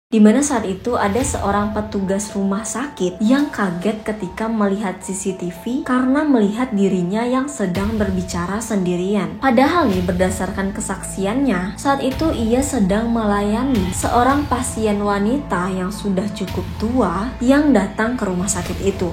Di mana saat itu ada seorang petugas rumah sakit yang kaget ketika melihat CCTV karena melihat dirinya yang sedang berbicara sendirian. Padahal nih, berdasarkan kesaksiannya, saat itu ia sedang melayani seorang pasien wanita yang sudah cukup tua yang datang ke rumah sakit itu.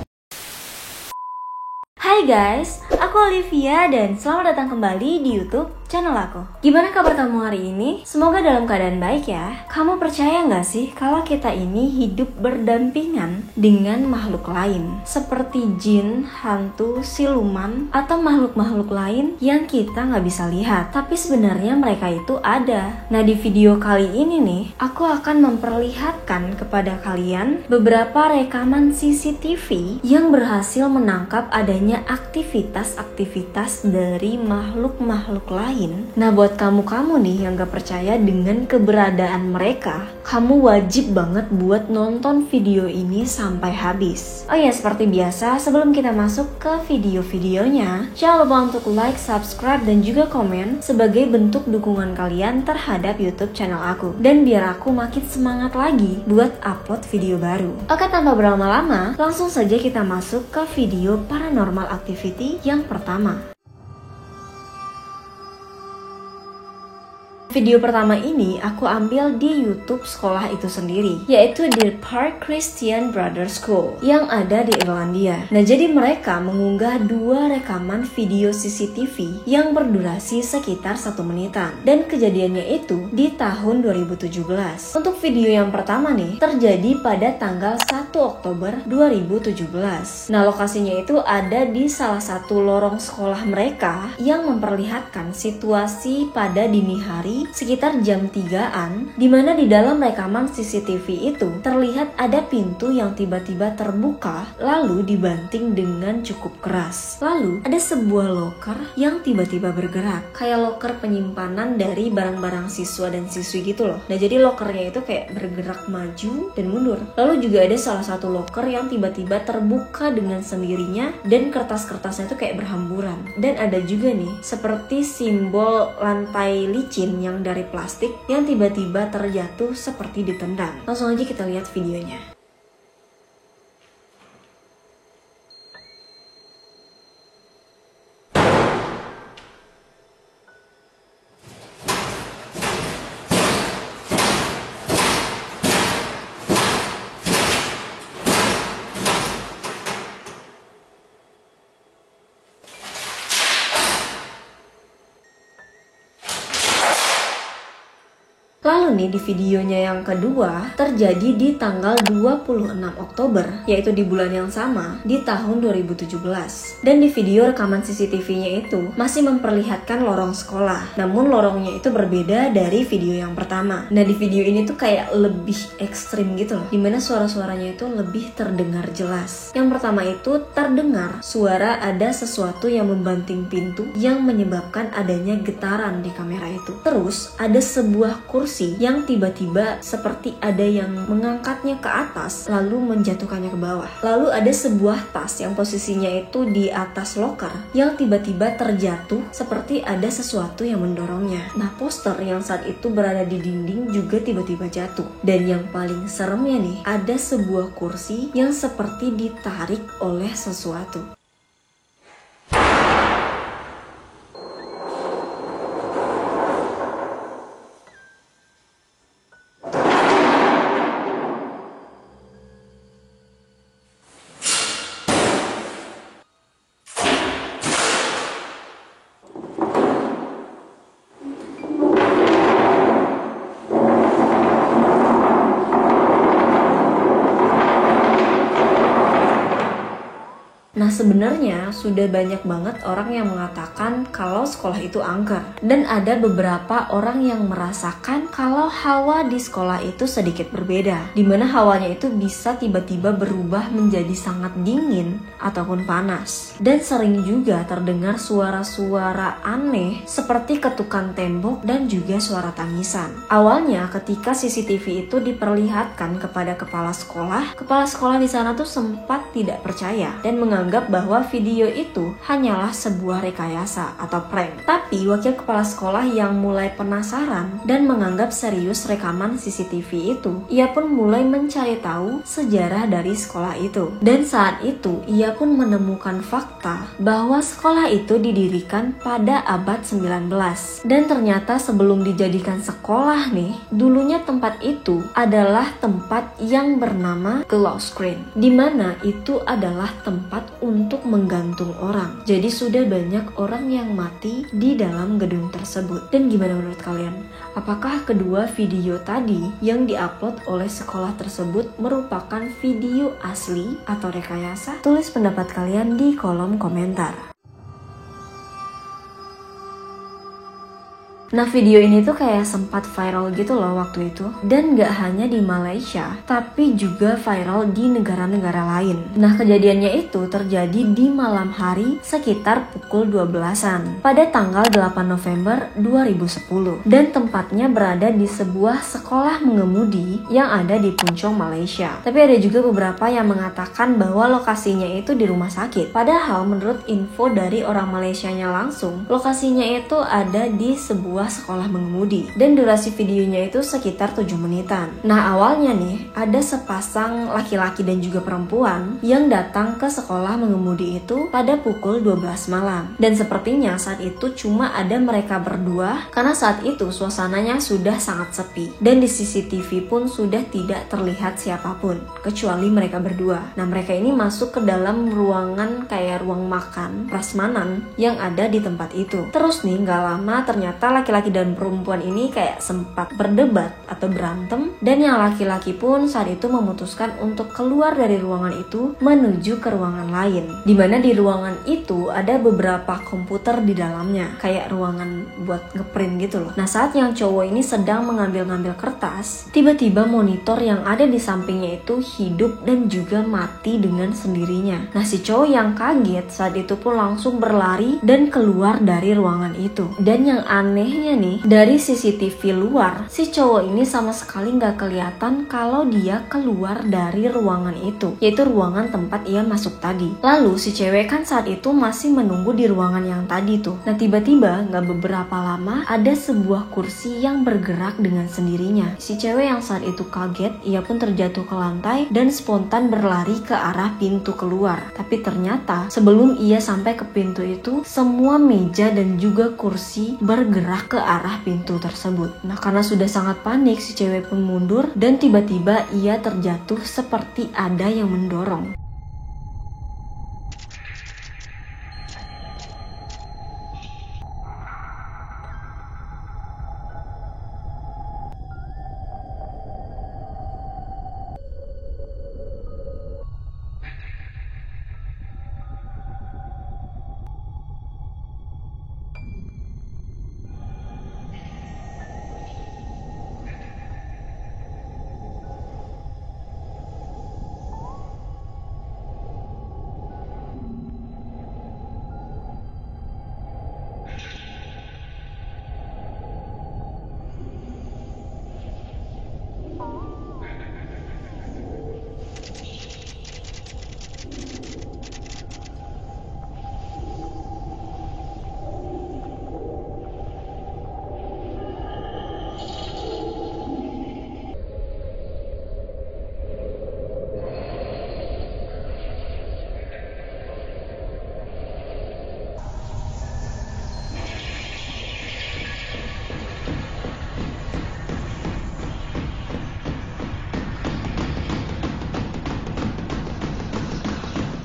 Hai guys, aku Olivia dan selamat datang kembali di YouTube channel aku. Gimana kabar kamu hari ini? Semoga dalam keadaan baik ya. Kamu percaya nggak sih kalau kita ini hidup berdampingan dengan makhluk lain, seperti jin, hantu, siluman, atau makhluk-makhluk lain yang kita nggak bisa lihat, tapi sebenarnya mereka itu ada. Nah, di video kali ini nih, aku akan memperlihatkan kepada kalian beberapa rekaman CCTV yang berhasil menangkap adanya aktivitas-aktivitas dari makhluk-makhluk lain. Nah, buat kamu-kamu nih yang gak percaya dengan keberadaan mereka, kamu wajib banget buat nonton video ini sampai habis. Oh ya, seperti biasa, sebelum kita masuk ke video-videonya, jangan lupa untuk like, subscribe, dan juga komen sebagai bentuk dukungan kalian terhadap YouTube channel aku. Dan biar aku makin semangat lagi buat upload video baru. Oke, tanpa berlama-lama, langsung saja kita masuk ke video Paranormal Activity yang pertama. Video pertama ini aku ambil di YouTube sekolah itu sendiri, yaitu di Park Christian Brothers School yang ada di Irlandia. Nah, jadi mereka mengunggah dua rekaman video CCTV yang berdurasi sekitar 1 menitan. Dan kejadiannya itu di tahun 2017. Untuk video yang pertama nih, terjadi pada tanggal 1 Oktober 2017. Nah, lokasinya itu ada di salah satu lorong sekolah mereka yang memperlihatkan situasi pada dini hari sekitar jam 3-an, dimana di dalam rekaman CCTV itu terlihat ada pintu yang tiba-tiba terbuka lalu dibanting dengan cukup keras. Lalu ada sebuah loker yang tiba-tiba bergerak, kayak loker penyimpanan dari barang-barang siswa dan siswi gitu loh. Nah, jadi lokernya itu kayak bergerak maju dan mundur. Lalu juga ada salah satu loker yang tiba-tiba terbuka dengan sendirinya dan kertas-kertasnya itu kayak berhamburan. Dan ada juga nih seperti simbol lantai licin yang dari plastik yang tiba-tiba terjatuh seperti ditendang. Langsung aja kita lihat videonya. Lalu nih, di videonya yang kedua terjadi di tanggal 26 Oktober, yaitu di bulan yang sama di tahun 2017. Dan di video rekaman CCTV-nya itu masih memperlihatkan lorong sekolah, namun lorongnya itu berbeda dari video yang pertama. Nah, di video ini tuh kayak lebih ekstrim gitu loh, dimana suara-suaranya itu lebih terdengar jelas. Yang pertama itu terdengar suara ada sesuatu yang membanting pintu yang menyebabkan adanya getaran di kamera itu. Terus ada sebuah kursi yang tiba-tiba seperti ada yang mengangkatnya ke atas lalu menjatuhkannya ke bawah. Lalu ada sebuah tas yang posisinya itu di atas loker yang tiba-tiba terjatuh seperti ada sesuatu yang mendorongnya. Nah, poster yang saat itu berada di dinding juga tiba-tiba jatuh. Dan yang paling seremnya nih, ada sebuah kursi yang seperti ditarik oleh sesuatu. Nah, sebenarnya sudah banyak banget orang yang mengatakan kalau sekolah itu angker. Dan ada beberapa orang yang merasakan kalau hawa di sekolah itu sedikit berbeda. Dimana hawanya itu bisa tiba-tiba berubah menjadi sangat dingin ataupun panas. Dan sering juga terdengar suara-suara aneh seperti ketukan tembok dan juga suara tangisan. Awalnya ketika CCTV itu diperlihatkan kepada kepala sekolah di sana tuh sempat tidak percaya dan menganggap menganggap bahwa video itu hanyalah sebuah rekayasa atau prank. Tapi wakil kepala sekolah yang mulai penasaran dan menganggap serius rekaman CCTV itu, ia pun mulai mencari tahu sejarah dari sekolah itu. Dan saat itu ia pun menemukan fakta bahwa sekolah itu didirikan pada abad 19. Dan ternyata sebelum dijadikan sekolah nih, dulunya tempat itu adalah tempat yang bernama Glow Screen, dimana itu adalah tempat untuk menggantung orang. Jadi sudah banyak orang yang mati di dalam gedung tersebut. Dan gimana menurut kalian? Apakah kedua video tadi yang diupload oleh sekolah tersebut merupakan video asli atau rekayasa? Tulis pendapat kalian di kolom komentar. Nah, video ini tuh kayak sempat viral gitu loh waktu itu. Dan gak hanya di Malaysia, tapi juga viral di negara-negara lain. Nah, kejadiannya itu terjadi di malam hari sekitar pukul 12-an pada tanggal 8 November 2010. Dan tempatnya berada di sebuah sekolah mengemudi yang ada di Puchong, Malaysia. Tapi ada juga beberapa yang mengatakan bahwa lokasinya itu di rumah sakit. Padahal menurut info dari orang Malaysianya langsung, lokasinya itu ada di sebuah sekolah mengemudi dan durasi videonya itu sekitar 7 menitan. Nah, awalnya nih ada sepasang laki-laki dan juga perempuan yang datang ke sekolah mengemudi itu pada pukul 12 malam. Dan sepertinya saat itu cuma ada mereka berdua karena saat itu suasananya sudah sangat sepi dan di CCTV pun sudah tidak terlihat siapapun kecuali mereka berdua. Nah, mereka ini masuk ke dalam ruangan kayak ruang makan prasmanan yang ada di tempat itu. Terus nih gak lama ternyata laki-laki dan perempuan ini kayak sempat berdebat atau berantem, dan yang laki-laki pun saat itu memutuskan untuk keluar dari ruangan itu menuju ke ruangan lain, dimana di ruangan itu ada beberapa komputer di dalamnya, kayak ruangan buat ngeprint gitu loh. Nah, saat yang cowok ini sedang mengambil-ngambil kertas, tiba-tiba monitor yang ada di sampingnya itu hidup dan juga mati dengan sendirinya. Nah, si cowok yang kaget saat itu pun langsung berlari dan keluar dari ruangan itu. Dan yang anehnya nih, dari CCTV luar, si cowok ini sama sekali nggak kelihatan kalau dia keluar dari ruangan itu, yaitu ruangan tempat ia masuk tadi. Lalu si cewek kan saat itu masih menunggu di ruangan yang tadi tuh. Nah, tiba-tiba nggak beberapa lama ada sebuah kursi yang bergerak dengan sendirinya. Si cewek yang saat itu kaget, ia pun terjatuh ke lantai dan spontan berlari ke arah pintu keluar. Tapi ternyata sebelum ia sampai ke pintu itu, semua meja dan juga kursi bergerak ke arah pintu tersebut. Nah, karena sudah sangat panik, si cewek pun mundur dan tiba-tiba ia terjatuh seperti ada yang mendorong.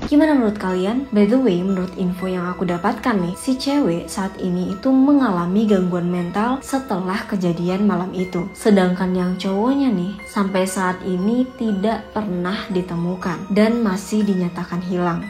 Gimana menurut kalian? By the way, menurut info yang aku dapatkan nih, si cewek saat ini itu mengalami gangguan mental setelah kejadian malam itu. Sedangkan yang cowoknya nih, sampai saat ini tidak pernah ditemukan dan masih dinyatakan hilang.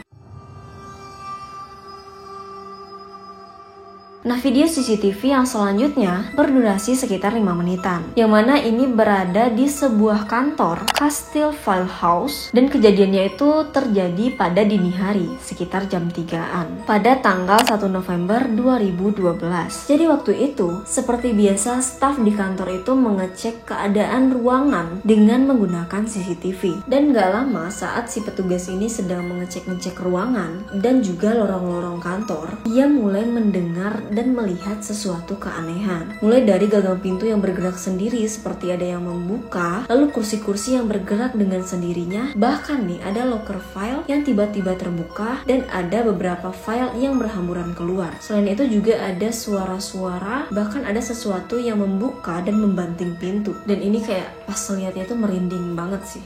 Nah, video CCTV yang selanjutnya berdurasi sekitar 5 menitan, yang mana ini berada di sebuah kantor Castile File House, dan kejadiannya itu terjadi pada dini hari sekitar jam 3-an pada tanggal 1 November 2012. Jadi waktu itu seperti biasa staf di kantor itu mengecek keadaan ruangan dengan menggunakan CCTV, dan gak lama saat si petugas ini sedang mengecek-ngecek ruangan dan juga lorong-lorong kantor, ia mulai mendengar dan melihat sesuatu keanehan. Mulai dari gagang pintu yang bergerak sendiri seperti ada yang membuka, lalu kursi-kursi yang bergerak dengan sendirinya, bahkan nih ada locker file yang tiba-tiba terbuka dan ada beberapa file yang berhamburan keluar. Selain itu juga ada suara-suara, bahkan ada sesuatu yang membuka dan membanting pintu. Dan ini kayak pas lihatnya itu merinding banget sih.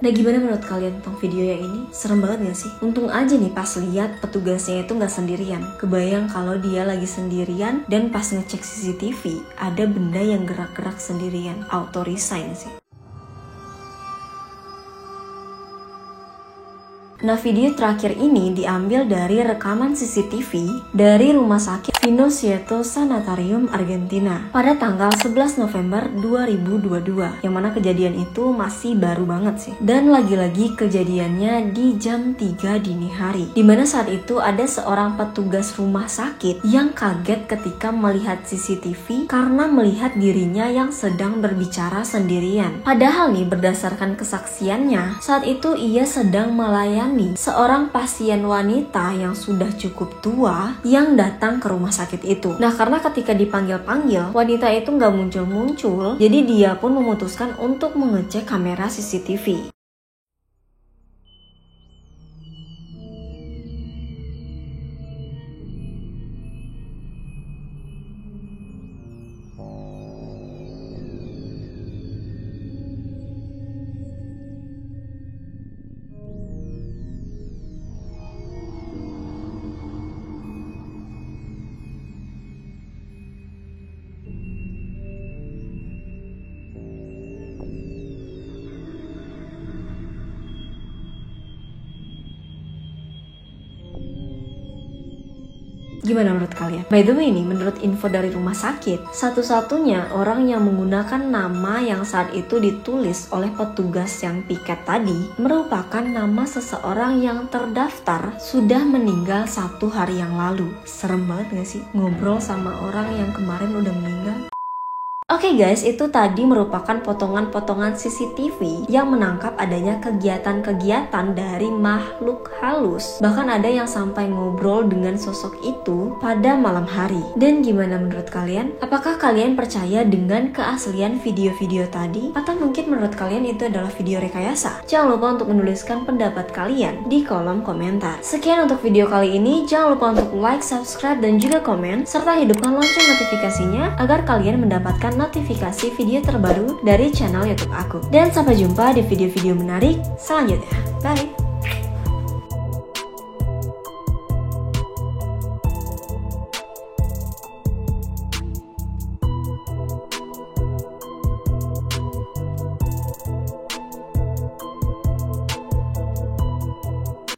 Nah, gimana menurut kalian tentang video yang ini? Serem banget gak sih? Untung aja nih pas lihat petugasnya itu gak sendirian. Kebayang kalau dia lagi sendirian dan pas ngecek CCTV ada benda yang gerak-gerak sendirian. Auto resign sih. Nah, video terakhir ini diambil dari rekaman CCTV dari Rumah Sakit Vinocieto Sanatarium Argentina pada tanggal 11 November 2022, yang mana kejadian itu masih baru banget sih. Dan lagi-lagi kejadiannya di jam 3 dini hari, dimana saat itu ada seorang petugas rumah sakit yang kaget ketika melihat CCTV karena melihat dirinya yang sedang berbicara sendirian. Padahal nih, berdasarkan kesaksiannya, saat itu ia sedang melayani seorang pasien wanita yang sudah cukup tua yang datang ke rumah sakit itu. Nah, karena ketika dipanggil-panggil, wanita itu nggak muncul-muncul, jadi dia pun memutuskan untuk mengecek kamera CCTV. Gimana menurut kalian? By the way nih, menurut info dari rumah sakit, satu-satunya orang yang menggunakan nama yang saat itu ditulis oleh petugas yang piket tadi merupakan nama seseorang yang terdaftar sudah meninggal 1 hari yang lalu. Serem banget gak sih? Ngobrol sama orang yang kemarin udah meninggal. Oke guys, itu tadi merupakan potongan-potongan CCTV yang menangkap adanya kegiatan-kegiatan dari makhluk halus. Bahkan ada yang sampai ngobrol dengan sosok itu pada malam hari. Dan gimana menurut kalian? Apakah kalian percaya dengan keaslian video-video tadi? Atau mungkin menurut kalian itu adalah video rekayasa? Jangan lupa untuk menuliskan pendapat kalian di kolom komentar. Sekian untuk video kali ini. Jangan lupa untuk like, subscribe, dan juga komen, serta hidupkan lonceng notifikasinya agar kalian mendapatkan notifikasi video terbaru dari channel YouTube aku. Dan sampai jumpa di video-video menarik selanjutnya. Bye!